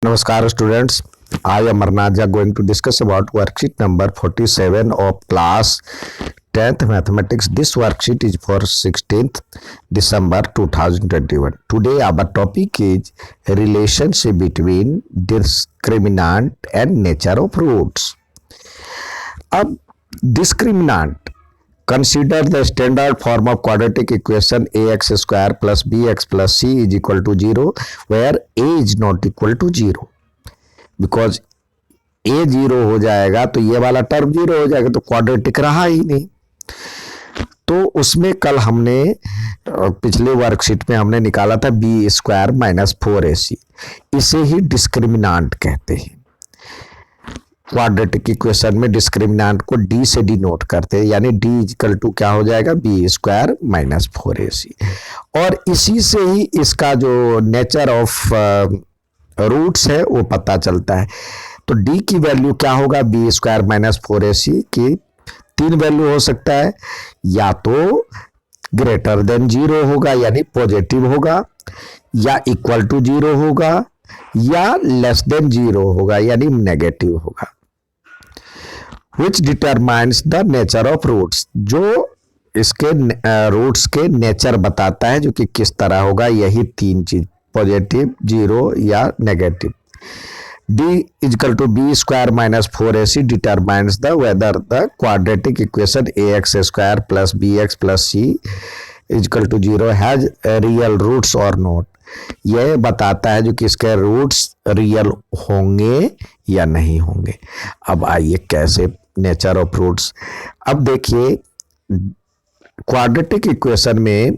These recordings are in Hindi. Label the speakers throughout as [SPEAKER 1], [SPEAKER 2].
[SPEAKER 1] Namaskar students, I am Amarnath going to discuss about worksheet number 47 of class 10th mathematics. This worksheet is for 16th December 2021. Today our topic is relationship between discriminant and nature of roots. अब discriminant, consider the standard form of quadratic equation ax square plus bx plus c is equal to 0 where a is not equal to 0. Because a 0 हो जाएगा तो ये वाला टर्म 0 हो जाएगा तो क्वाड्रेटिक रहा ही नहीं. तो उसमें कल हमने पिछले वर्कशीट में हमने निकाला था बी स्क्वायर माइनस 4ac. इसे ही डिस्क्रिमिनांट कहते हैं. क्वाड्रेटिक इक्वेशन में डिस्क्रिमिनांट को डी से डिनोट करते हैं, यानी डी इक्वल टू क्या हो जाएगा बी स्क्वायर माइनस 4ac. और इसी से ही इसका जो नेचर ऑफ रूट्स है वो पता चलता है. तो डी की वैल्यू क्या होगा बी स्क्वायर माइनस 4ac की तीन वैल्यू हो सकता है. या तो ग्रेटर देन 0 होगा यानी पॉजिटिव होगा, या इक्वल टू 0 होगा, या लेस देन 0 होगा यानी नेगेटिव होगा. Which determines the nature of roots, जो इसके रूट्स के नेचर बताता है जो कि किस तरह होगा. यही तीन चीज पॉजिटिव 0 या negative. D is equal to b square minus 4ac determines the whether the quadratic equation ax square plus bx plus c is equal to 0 has real roots और नॉट. यह बताता है जो कि इसके रूट्स रियल होंगे या नहीं होंगे. अब आइए कैसे नेचर ऑफ रूट्स. अब देखिए क्वाड्रेटिक इक्वेशन में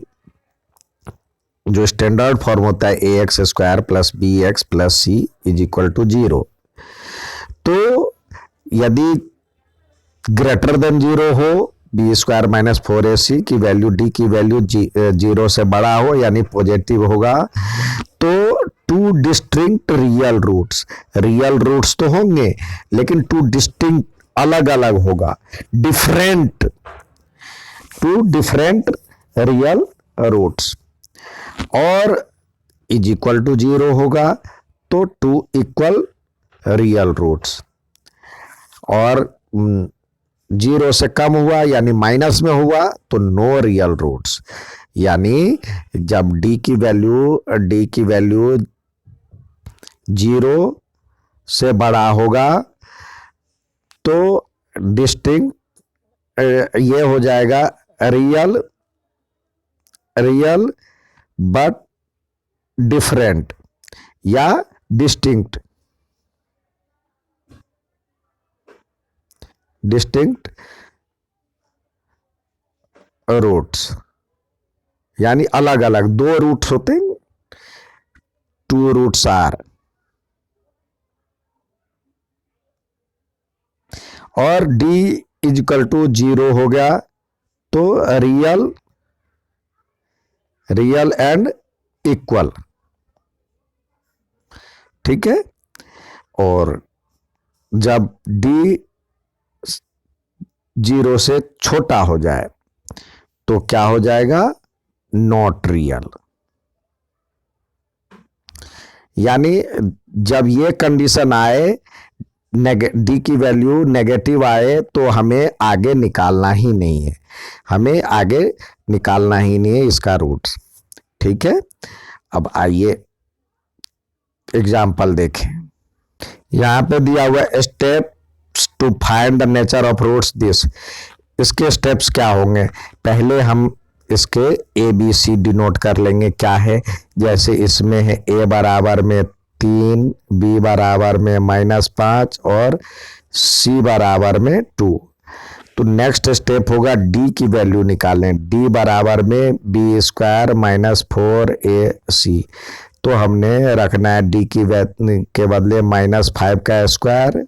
[SPEAKER 1] जो स्टैंडर्ड फॉर्म होता है ax square plus bx plus c is equal to 0. तो यदि ग्रेटर देन 0 हो बी स्क्वायर माइनस 4ac की वैल्यू डी की वैल्यू 0 से बड़ा हो यानी पॉजिटिव होगा, तो टू डिस्टिंक्ट रियल रूट्स तो होंगे लेकिन टू डिस्टिंक्ट अलग अलग होगा. Two different real roots. और इज इक्वल टू 0 होगा तो टू इक्वल रियल रूट्स. और 0 से कम हुआ यानी माइनस में हुआ तो नो रियल रूट्स. यानी जब डी की वैल्यू 0 से बड़ा होगा तो डिस्टिंक्ट ये हो जाएगा रियल बट डिफरेंट या डिस्टिंक्ट रूट्स. यानी अलग अलग दो रूट्स होते हैं. Two roots are. और डी इजकल टू 0 हो गया तो रियल एंड इक्वल. ठीक है. और जब डी 0 से छोटा हो जाए तो क्या हो जाएगा नॉट रियल. यानी जब ये कंडीशन आए डी की वैल्यू नेगेटिव आए तो हमें आगे निकालना ही नहीं है इसका रूट्स. ठीक है. अब आइए एग्जाम्पल देखें. यहां पे दिया हुआ steps to find the nature of roots this. इसके स्टेप्स क्या होंगे. पहले हम इसके ए बी सी डिनोट कर लेंगे. क्या है, जैसे इसमें है a बराबर में 3, b बराबर में -5 और c बराबर में 2. तो नेक्स्ट स्टेप होगा डी की वैल्यू निकालें. डी बराबर में बी स्क्वायर माइनस 4ac. तो हमने रखना है डी के बदले -5 का स्क्वायर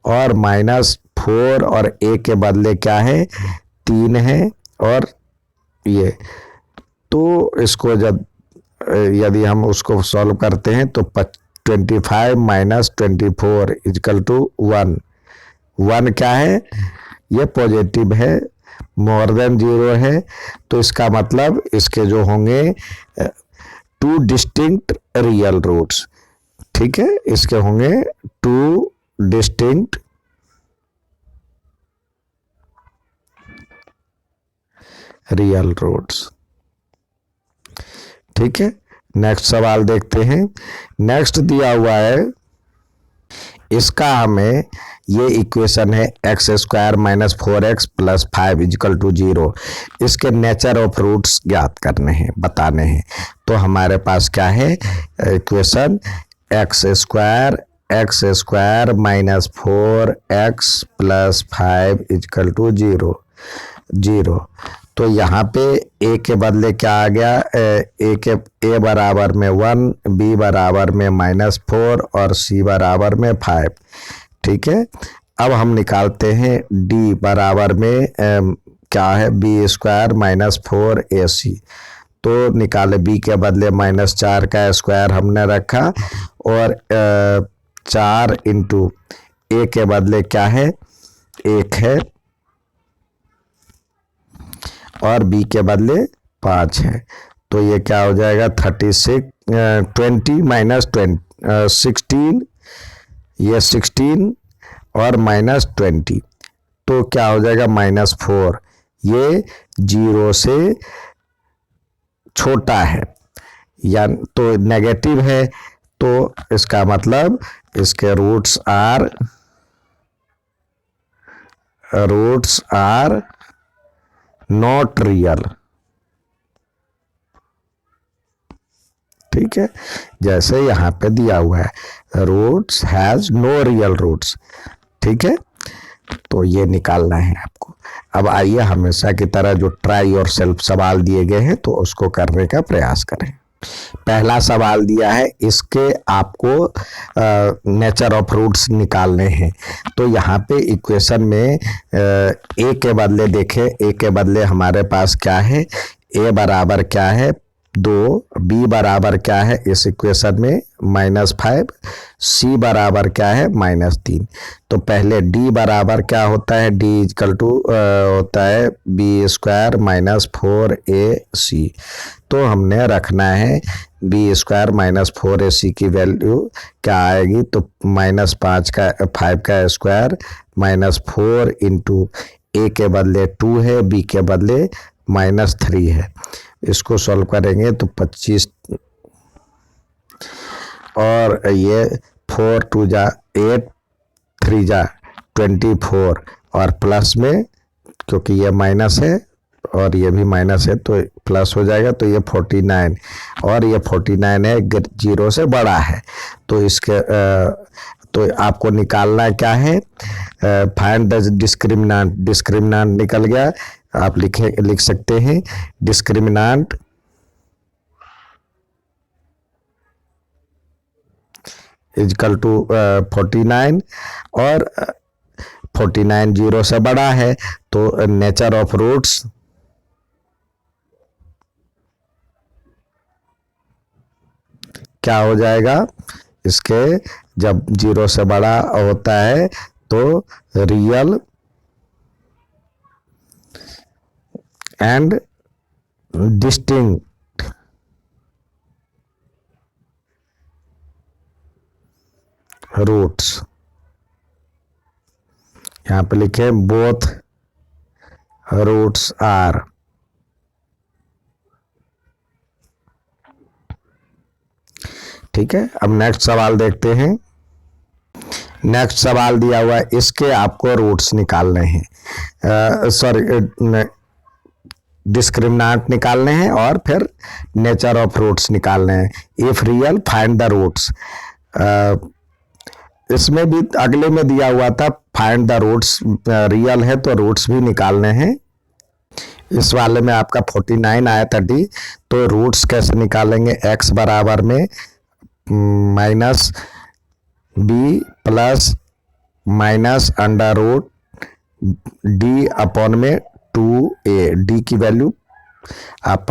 [SPEAKER 1] और -4 और a के बदले क्या है 3 है. और ये तो इसको जब यदि हम उसको सॉल्व करते हैं तो 25 माइनस 24 इजकल टू 1 क्या है, ये पॉजिटिव है, मोर देन 0 है. तो इसका मतलब इसके जो होंगे टू डिस्टिंक्ट रियल रूट्स. ठीक है, इसके होंगे 2 डिस्टिंक्ट रियल रूट्स। ठीक है, नेक्स्ट सवाल देखते हैं। नेक्स्ट दिया हुआ है, इसका हमें ये इक्वेशन है x square minus 4x plus 5 equal to 0। इसके नेचर ऑफ रूट्स ज्ञात करने हैं, बताने हैं। तो हमारे पास क्या है equation, x square minus 4x plus 5 equal to 0। तो यहाँ पे a के बदले क्या आ गया, a बराबर में 1, b बराबर में -4 और c बराबर में 5। ठीक है, अब हम निकालते हैं d बराबर में क्या है, b स्क्वायर माइनस 4ac। तो निकाले, b के बदले -4 का स्क्वायर हमने रखा और 4 इंटू a के बदले क्या है 1 है और b के बदले 5 है। तो ये क्या हो जाएगा 20 माइनस 16, ये 16 और -20, तो क्या हो जाएगा -4। ये 0 से छोटा है या तो नेगेटिव है, तो इसका मतलब इसके रूट्स आर नॉट रियल। ठीक है, जैसे यहाँ पे दिया हुआ है roots has no real roots. ठीक है, तो ये निकालना है आपको। अब आइए हमेशा की तरह जो ट्राई और सेल्फ सवाल दिए गए हैं तो उसको करने का प्रयास करें। पहला सवाल दिया है, इसके आपको नेचर ऑफ रूट्स निकालने हैं। तो यहाँ पे इक्वेशन में a के बदले देखें, a के बदले हमारे पास क्या है, a बराबर क्या है 2, b बराबर क्या है इस इक्वेशन में -5, c बराबर क्या है -3। तो पहले d बराबर क्या होता है, d इक्वल टू होता है b स्क्वायर माइनस 4ac। तो हमने रखना है b स्क्वायर माइनस 4ac की वैल्यू क्या आएगी, तो -5 का स्क्वायर -4 इंटू a के बदले 2 है, b के बदले -3 है। इसको सॉल्व करेंगे तो 25 और ये 4 2 जा 8 3 जा 24 और प्लस में क्योंकि ये माइनस है और ये भी माइनस है तो प्लस हो जाएगा, तो ये 49 और ये 49 है, 0 से बड़ा है। तो इसके तो आपको निकालना क्या है, फाइंड द डिस्क्रिमिनेंट निकल गया। आप लिख सकते हैं डिस्क्रिमिनेंट इक्वल टू 49 और 49 0 से बड़ा है। तो नेचर ऑफ रूट्स क्या हो जाएगा, इसके जब 0 से बड़ा होता है तो रियल एंड डिस्टिंक्ट रूट्स। यहाँ पे लिखे बोथ रूट्स आर। ठीक है, अब नेक्स्ट सवाल देखते हैं। नेक्स्ट सवाल दिया हुआ है, इसके आपको रूट्स निकालने हैं, सॉरी डिस्क्रिमिनेंट निकालने हैं और फिर नेचर ऑफ रूट्स निकालने हैं। If real find the roots. इसमें भी अगले में दिया हुआ था फाइंड द रूट्स, रियल है तो रूट्स भी निकालने हैं। इस वाले में आपका 49 आया था d, तो रूट्स कैसे निकालेंगे, x बराबर में -b plus minus under root d upon में 2a। d की वैल्यू आप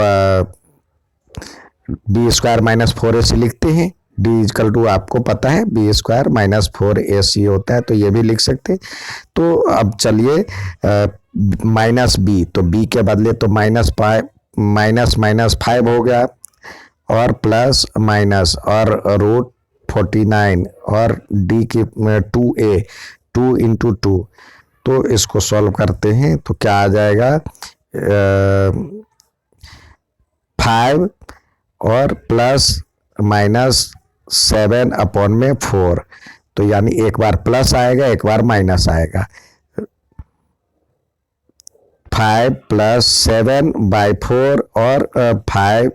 [SPEAKER 1] b स्क्वायर माइनस 4ac लिखते हैं, d इक्वल टू आपको पता है b स्क्वायर माइनस 4ac होता है, तो ये भी लिख सकते हैं। तो अब चलिए -b, तो b के बदले तो -5 हो गया और प्लस माइनस और रूट 49 और डी की 2a, 2 इंटू 2, तो इसको सॉल्व करते हैं तो क्या आ जाएगा 5 और प्लस माइनस 7 अपॉन में 4, तो यानी एक बार प्लस आएगा एक बार माइनस आएगा। 5 प्लस 7/4 और 5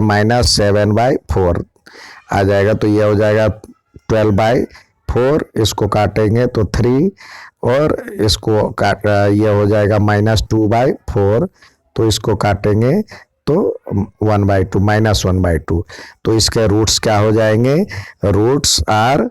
[SPEAKER 1] माइनस 7/4 आ जाएगा, तो ये हो जाएगा 12/4। इसको काटेंगे तो 3 और इसको ये हो जाएगा -2/4, तो इसको काटेंगे तो 1/2 -1/2। तो इसके रूट्स क्या हो जाएंगे, रूट्स आर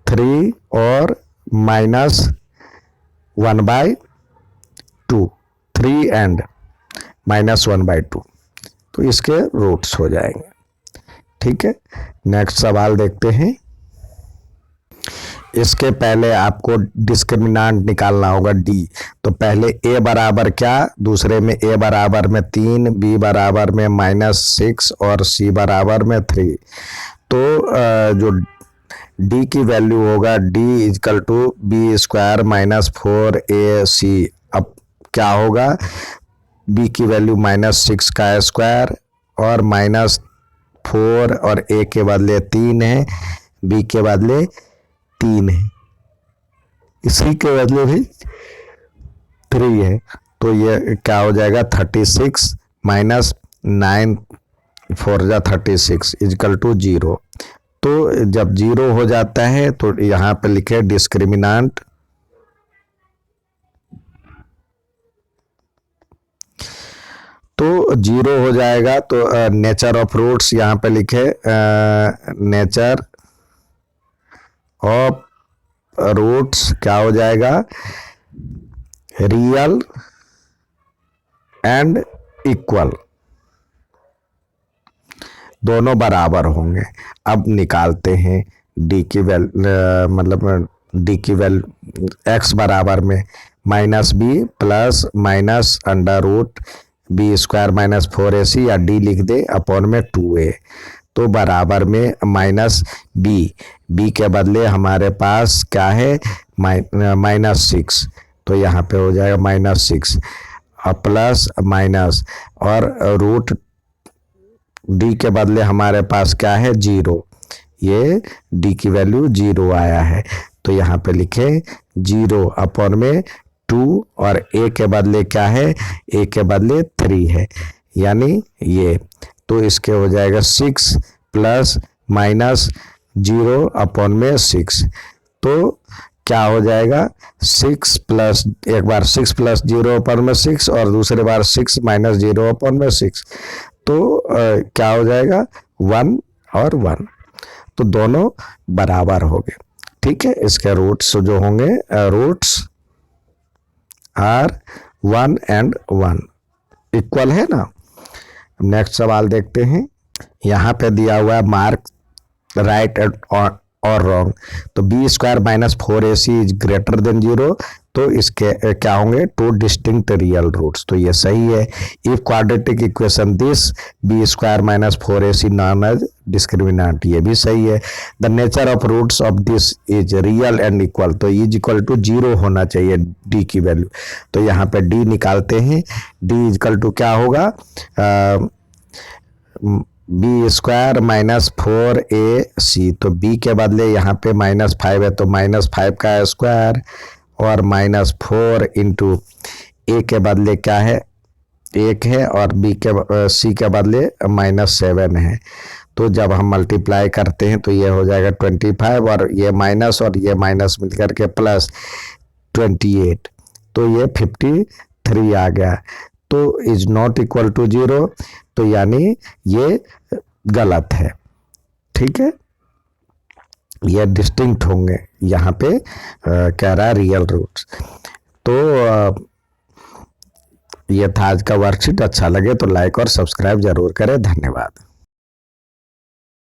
[SPEAKER 1] 3 और -1/2, 3 एंड -1/2, तो इसके रूट्स हो जाएंगे। ठीक है, नेक्स्ट सवाल देखते हैं। इसके पहले आपको डिस्क्रिमिनांट निकालना होगा डी। तो पहले a बराबर क्या, दूसरे में a बराबर में 3, b बराबर में -6 और c बराबर में 3। तो जो d की वैल्यू होगा d equal to b square -4ac। अब क्या होगा, b की वैल्यू -6 का स्क्वायर और -4 और a के बदले 3 है, b के बदले 3 है, इसी के बदले भी 3 है, तो ये क्या हो जाएगा 36 माइनस 9 4 जा 36 इजकल टू 0। तो जब 0 हो जाता है तो यहाँ पे लिखे डिस्क्रिमिनांट तो 0 हो जाएगा। तो नेचर ऑफ रूट्स यहाँ पे लिखे नेचर ऑफ रूट्स क्या हो जाएगा, रियल एंड इक्वल, दोनों बराबर होंगे। अब निकालते हैं डी की वैल्यू, मतलब डी की वैल्यू एक्स बराबर में -b plus minus under root b square -4ac या d लिख दे अपॉन में 2a, तो बराबर में -b के बदले हमारे पास क्या है -6, तो यहाँ पे हो जाएगा -6 और प्लस माइनस और रूट d के बदले हमारे पास क्या है 0, ये d की वैल्यू 0 आया है, तो यहाँ पे लिखे 0 अपॉन में 2 और a के बदले क्या है, a के बदले 3 है, यानी ये, तो इसके हो जाएगा 6 प्लस माइनस 0 अपॉन में 6, तो क्या हो जाएगा 6 प्लस, एक बार 6 प्लस 0 अपॉन में 6 और दूसरे बार 6 माइनस 0 अपॉन में 6, तो क्या हो जाएगा 1 और 1, तो दोनों बराबर हो गए। ठीक है, इसके रूट्स जो होंगे रूट्स आर 1 एंड 1 इक्वल है ना। नेक्स्ट सवाल देखते हैं। यहाँ पे दिया हुआ है मार्क राइट और रॉन्ग, तो b square -4ac is greater than 0, तो इसके क्या होंगे 2 डिस्टिंक्ट रियल रूट्स, तो ये सही है। If quadratic equation this b square -4ac known as discriminant, ये भी सही है। The nature of roots of this is real and equal, तो इज इक्वल टू 0 होना चाहिए d की वैल्यू, तो यहाँ पे d निकालते हैं। d इजकल टू क्या होगा b स्क्वायर -4ac, तो b के बदले यहाँ पे -5 है, तो -5 का स्क्वायर और -4 इंटू a के बदले क्या है 1 है और c के बदले -7 है, तो जब हम मल्टीप्लाई करते हैं तो ये हो जाएगा 25 और ये माइनस और ये माइनस मिलकर के प्लस 28, तो ये 53 आ गया, तो इज नॉट इक्वल टू 0, तो यानी ये गलत है। ठीक है, ये डिस्टिंक्ट होंगे, यहाँ पे कह रहा है रियल रूट्स। तो ये था आज का वर्कशीट, अच्छा लगे तो लाइक और सब्सक्राइब जरूर करें, धन्यवाद।